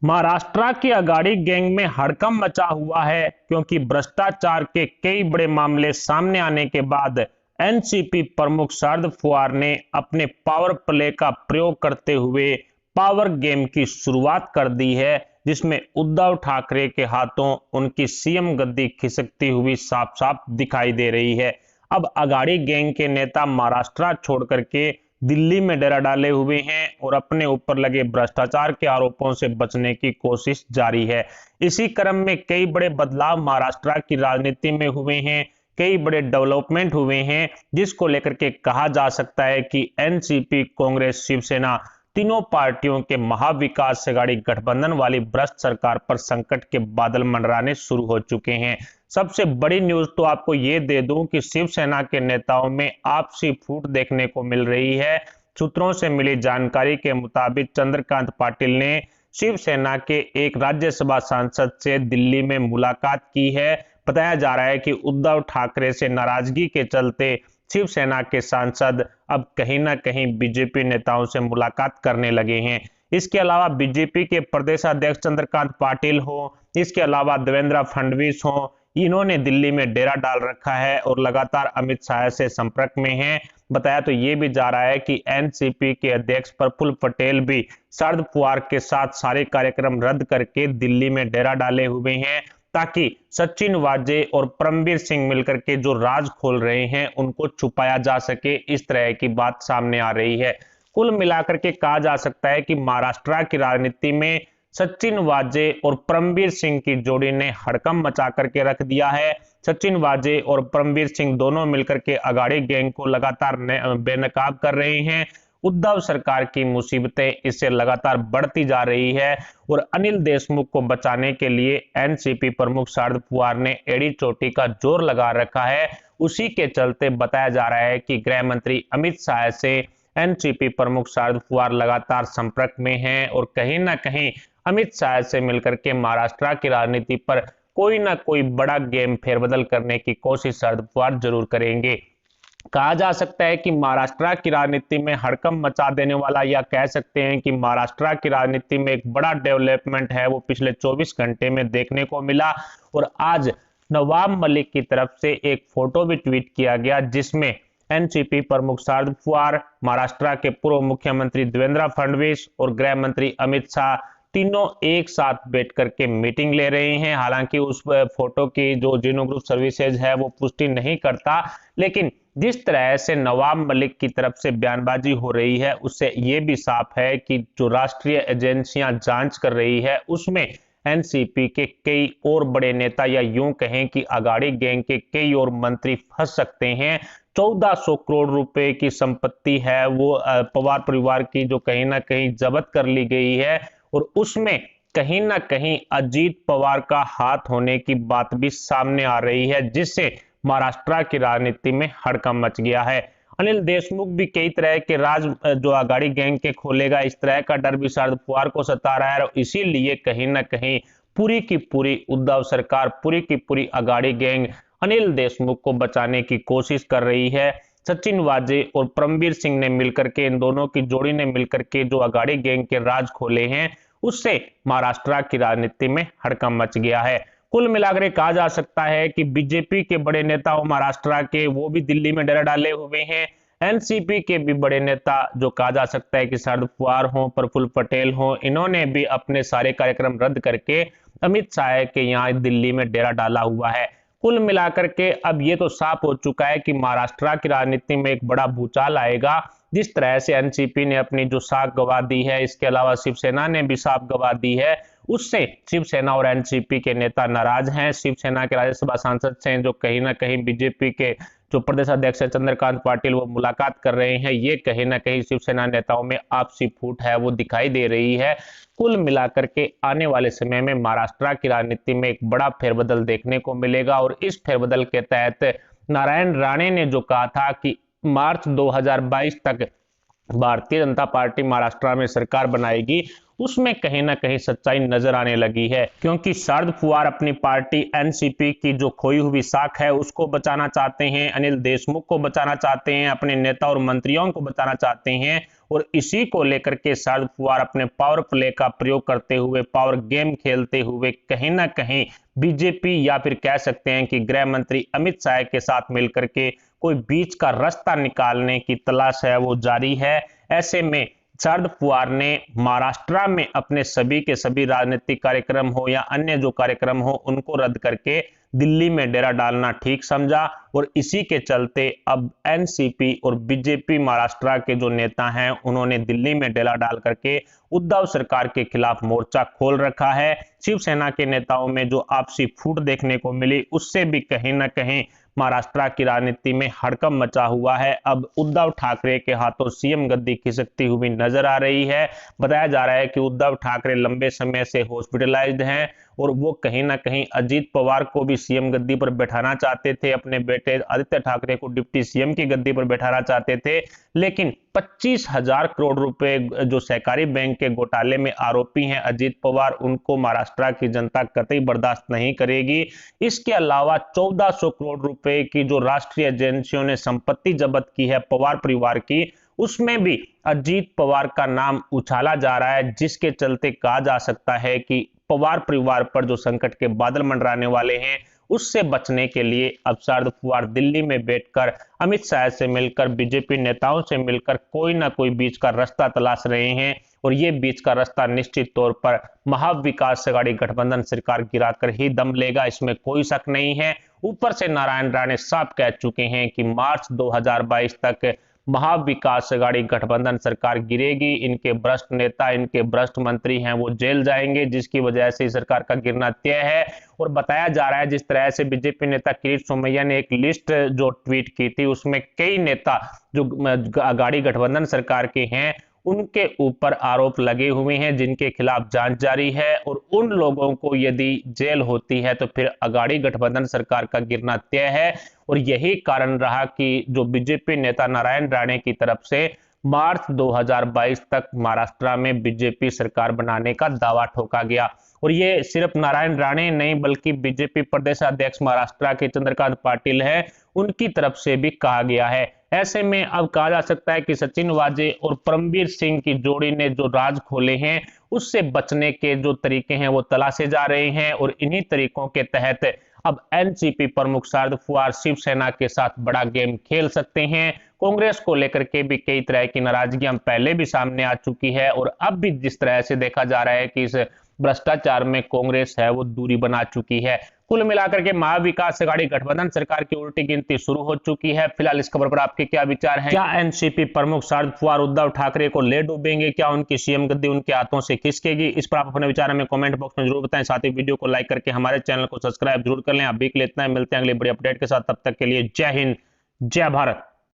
महाराष्ट्र की अगाड़ी गैंग में हड़कंप मचा हुआ है क्योंकि भ्रष्टाचार के कई बड़े मामले सामने आने के बाद एनसीपी प्रमुख शरद पवार ने अपने पावर प्ले का प्रयोग करते हुए पावर गेम की शुरुआत कर दी है, जिसमें उद्धव ठाकरे के हाथों उनकी सीएम गद्दी खिसकती हुई साफ साफ दिखाई दे रही है। अब अगाड़ी गैंग के नेता महाराष्ट्र छोड़ करके दिल्ली में डेरा डाले हुए हैं और अपने ऊपर लगे भ्रष्टाचार के आरोपों से बचने की कोशिश जारी है। इसी क्रम में कई बड़े बदलाव महाराष्ट्र की राजनीति में हुए हैं, कई बड़े डेवलपमेंट हुए हैं, जिसको लेकर के कहा जा सकता है कि एनसीपी, कांग्रेस, शिवसेना तीनों पार्टियों के महाविकास अघाड़ी गठबंधन वाली भ्रष्ट सरकार पर संकट के बादल मंडराने शुरू हो चुके हैं। सबसे बड़ी न्यूज तो आपको ये दे दूं कि शिवसेना के नेताओं में आपसी फूट देखने को मिल रही है। सूत्रों से मिली जानकारी के मुताबिक चंद्रकांत पाटिल ने शिवसेना के एक राज्यसभा सांसद से दिल्ली में मुलाकात की है। बताया जा रहा है कि उद्धव ठाकरे से नाराजगी के चलते शिवसेना के सांसद अब कहीं ना कहीं बीजेपी नेताओं से मुलाकात करने लगे हैं। इसके अलावा बीजेपी के प्रदेश अध्यक्ष चंद्रकांत पाटिल हो, इसके अलावा देवेंद्र फडणवीस हो, इन्होंने दिल्ली में डेरा डाल रखा है और लगातार अमित शाह से संपर्क में हैं। बताया तो ये भी जा रहा है कि एनसीपी के अध्यक्ष प्रफुल्ल पटेल भी शरद पवार के साथ सारे कार्यक्रम रद्द करके दिल्ली में डेरा डाले हुए हैं, ताकि सचिन वाजे और परमबीर सिंह मिलकर के जो राज खोल रहे हैं उनको छुपाया जा सके। इस तरह की बात सामने आ रही है। कुल मिलाकर के कहा जा सकता है कि महाराष्ट्र की राजनीति में सचिन वाजे और परमबीर सिंह की जोड़ी ने हड़कंप मचा करके रख दिया है। सचिन वाजे और परमबीर सिंह दोनों मिलकर के अघाड़ी गैंग को लगातार बेनकाब कर रहे हैं। उद्धव सरकार की मुसीबतें इससे लगातार बढ़ती जा रही है और अनिल देशमुख को बचाने के लिए एनसीपी प्रमुख शरद पवार ने एड़ी चोटी का जोर लगा रखा है। उसी के चलते बताया जा रहा है कि गृह मंत्री अमित शाह से एनसीपी प्रमुख शरद पवार लगातार संपर्क में हैं और कहीं ना कहीं अमित शाह से मिलकर के महाराष्ट्र की राजनीति पर कोई ना कोई बड़ा गेम फेरबदल करने की कोशिश शरद पवार जरूर करेंगे। कहा जा सकता है कि महाराष्ट्र की राजनीति में हड़कंप मचा देने वाला, या कह सकते हैं कि महाराष्ट्र की राजनीति में एक बड़ा डेवलपमेंट है, वो पिछले 24 घंटे में देखने को मिला। और आज नवाब मलिक की तरफ से एक फोटो भी ट्वीट किया गया, जिसमें एनसीपी प्रमुख शरद पवार, महाराष्ट्र के पूर्व मुख्यमंत्री देवेंद्र फडणवीस और गृह मंत्री अमित शाह तीनों एक साथ बैठ करके मीटिंग ले रहे हैं। हालांकि उस फोटो की जो जिनो ग्रुप सर्विसेज है वो पुष्टि नहीं करता, लेकिन जिस तरह से नवाब मलिक की तरफ से बयानबाजी हो रही है उससे ये भी साफ है कि जो राष्ट्रीय एजेंसियां जांच कर रही है उसमें एनसीपी के कई और बड़े नेता, या यूं कहें कि अघाड़ी गैंग के कई और मंत्री फंस सकते हैं। 1400 करोड़ रुपए की संपत्ति है वो पवार परिवार की, जो कहीं ना कहीं जब्त कर ली गई है और उसमें कहीं ना कहीं अजीत पवार का हाथ होने की बात भी सामने आ रही है, जिससे महाराष्ट्र की राजनीति में हड़कंप मच गया है। अनिल देशमुख भी कई तरह के राज जो अघाड़ी गैंग के खोलेगा, इस तरह का डर भी शरद पवार को सता रहा है और इसीलिए कहीं ना कहीं पूरी की पूरी उद्धव सरकार, पूरी की पूरी अघाड़ी गैंग अनिल देशमुख को बचाने की कोशिश कर रही है। सचिन वाजे और परमबीर सिंह ने मिलकर के, इन दोनों की जोड़ी ने मिलकर के जो अघाड़ी गैंग के राज खोले हैं, उससे महाराष्ट्र की राजनीति में हड़कंप मच गया है। कुल मिलाकर कहा जा सकता है कि बीजेपी के बड़े नेता महाराष्ट्र के वो भी दिल्ली में डेरा डाले हुए हैं। एनसीपी के भी बड़े नेता, जो कहा जा सकता है कि शरद पवार हो, प्रफुल्ल पटेल हो, इन्होंने भी अपने सारे कार्यक्रम रद्द करके अमित शाह के यहाँ दिल्ली में डेरा डाला हुआ है। कुल मिलाकर के अब ये तो साफ हो चुका है कि महाराष्ट्र की राजनीति में एक बड़ा भूचाल आएगा। जिस तरह से एनसीपी ने अपनी जो साख गंवा दी है, इसके अलावा शिवसेना ने भी साख गंवा दी है, उससे शिवसेना और एनसीपी के नेता नाराज हैं। शिवसेना के राज्यसभा सांसद से जो कहीं ना कहीं बीजेपी के जो प्रदेश अध्यक्ष है चंद्रकांत पाटिल वो मुलाकात कर रहे हैं, ये कहीं ना कहीं शिवसेना नेताओं में आपसी फूट है वो दिखाई दे रही है। कुल मिलाकर के आने वाले समय में महाराष्ट्र की राजनीति में एक बड़ा फेरबदल देखने को मिलेगा और इस फेरबदल के तहत नारायण राणे ने जो कहा था कि मार्च 2022 तक भारतीय जनता पार्टी महाराष्ट्र में सरकार बनाएगी, उसमें कहीं ना कहीं सच्चाई नजर आने लगी है, क्योंकि शरद पवार अपनी पार्टी एनसीपी की जो खोई हुई साख है उसको बचाना चाहते हैं, अनिल देशमुख को बचाना चाहते हैं, अपने नेता और मंत्रियों को बचाना चाहते हैं। और इसी को लेकर के शरद पवार अपने पावर प्ले का प्रयोग करते हुए, पावर गेम खेलते हुए कहीं ना कहीं बीजेपी या फिर कह सकते हैं कि गृह मंत्री अमित शाह के साथ मिलकर के कोई बीच का रास्ता निकालने की तलाश है वो जारी है। ऐसे में शरद पवार ने महाराष्ट्र में अपने सभी के सभी राजनीतिक कार्यक्रम हो या अन्य जो कार्यक्रम हो उनको रद्द करके दिल्ली में डेरा डालना ठीक समझा। और इसी के चलते अब एनसीपी और बीजेपी महाराष्ट्र के जो नेता हैं उन्होंने दिल्ली में डेरा डाल करके उद्धव सरकार के खिलाफ मोर्चा खोल रखा है। शिवसेना के नेताओं में जो आपसी फूट देखने को मिली उससे भी कहीं ना कहीं महाराष्ट्र की राजनीति में हड़कंप मचा हुआ है। अब उद्धव ठाकरे के हाथों सीएम गद्दी खिसकती हुई नजर आ रही है। बताया जा रहा है कि उद्धव ठाकरे लंबे समय से हॉस्पिटलाइज्ड हैं और वो कहीं ना कहीं अजीत पवार को भी सीएम गद्दी पर बैठाना चाहते थे, अपने बेटे आदित्य ठाकरे को डिप्टी सीएम की गद्दी पर बैठाना चाहते थे, लेकिन 25,000 करोड़ रुपए जो सहकारी बैंक के घोटाले में आरोपी हैं अजीत पवार, उनको महाराष्ट्र की जनता कतई बर्दाश्त नहीं करेगी। इसके अलावा 1400 करोड़ रुपए की जो राष्ट्रीय एजेंसियों ने संपत्ति जब्त की है पवार परिवार की, उसमें भी अजीत पवार का नाम उछाला जा रहा है, जिसके चलते कहा जा सकता है कि पवार परिवार पर जो संकट के बादल मंडराने वाले हैं उससे बचने के लिए अब शरद पवार दिल्ली में बैठकर अमित शाह से मिलकर, बीजेपी नेताओं से मिलकर कोई ना कोई बीच का रास्ता तलाश रहे हैं। और ये बीच का रास्ता निश्चित तौर पर महाविकास अघाड़ी गठबंधन सरकार गिराकर ही दम लेगा, इसमें कोई शक नहीं है। ऊपर से नारायण राणे साफ कह चुके हैं कि मार्च 2022 तक महाविकास अघाड़ी गठबंधन सरकार गिरेगी, इनके भ्रष्ट नेता, इनके भ्रष्ट मंत्री हैं वो जेल जाएंगे, जिसकी वजह से सरकार का गिरना तय है। और बताया जा रहा है जिस तरह से बीजेपी नेता किरीट सोमैया ने एक लिस्ट जो ट्वीट की थी उसमें कई नेता जो अघाड़ी गठबंधन सरकार के हैं उनके ऊपर आरोप लगे हुए हैं, जिनके खिलाफ जांच जारी है। और उन लोगों को यदि जेल होती है तो फिर अघाड़ी गठबंधन सरकार का गिरना तय है। और यही कारण रहा कि जो बीजेपी नेता नारायण राणे की तरफ से मार्च 2022 तक महाराष्ट्र में बीजेपी सरकार बनाने का दावा ठोका गया। और ये सिर्फ नारायण राणे नहीं बल्कि बीजेपी प्रदेश अध्यक्ष महाराष्ट्र के चंद्रकांत पाटिल है, उनकी तरफ से भी कहा गया है। ऐसे में अब कहा जा सकता है कि सचिन वाजे और परमवीर सिंह की जोड़ी ने जो राज खोले हैं उससे बचने के जो तरीके हैं वो तलाशे जा रहे हैं। और इन्हीं तरीकों के तहत अब एनसीपी प्रमुख शरद पवार शिवसेना के साथ बड़ा गेम खेल सकते हैं। कांग्रेस को लेकर के भी कई तरह की नाराजगियां पहले भी सामने आ चुकी है और अब भी जिस तरह से देखा जा रहा है कि इस भ्रष्टाचार में कांग्रेस है वो दूरी बना चुकी है। कुल मिलाकर के महाविकास अघाड़ी गठबंधन सरकार की उल्टी गिनती शुरू हो चुकी है। फिलहाल इस खबर पर आपके क्या विचार हैं? क्या एनसीपी प्रमुख शरद पवार उद्धव ठाकरे को ले डूबेंगे? क्या उनकी सीएम गद्दी उनके हाथों से खिसकेगी? इस पर आप अपने विचार हमें कमेंट बॉक्स में जरूर बताएं। साथ ही वीडियो को लाइक करके हमारे चैनल को सब्सक्राइब जरूर कर लें। अभी के लिए इतना ही, मिलते हैं अगले बड़े अपडेट के साथ। तब तक के लिए जय हिंद, जय भारत।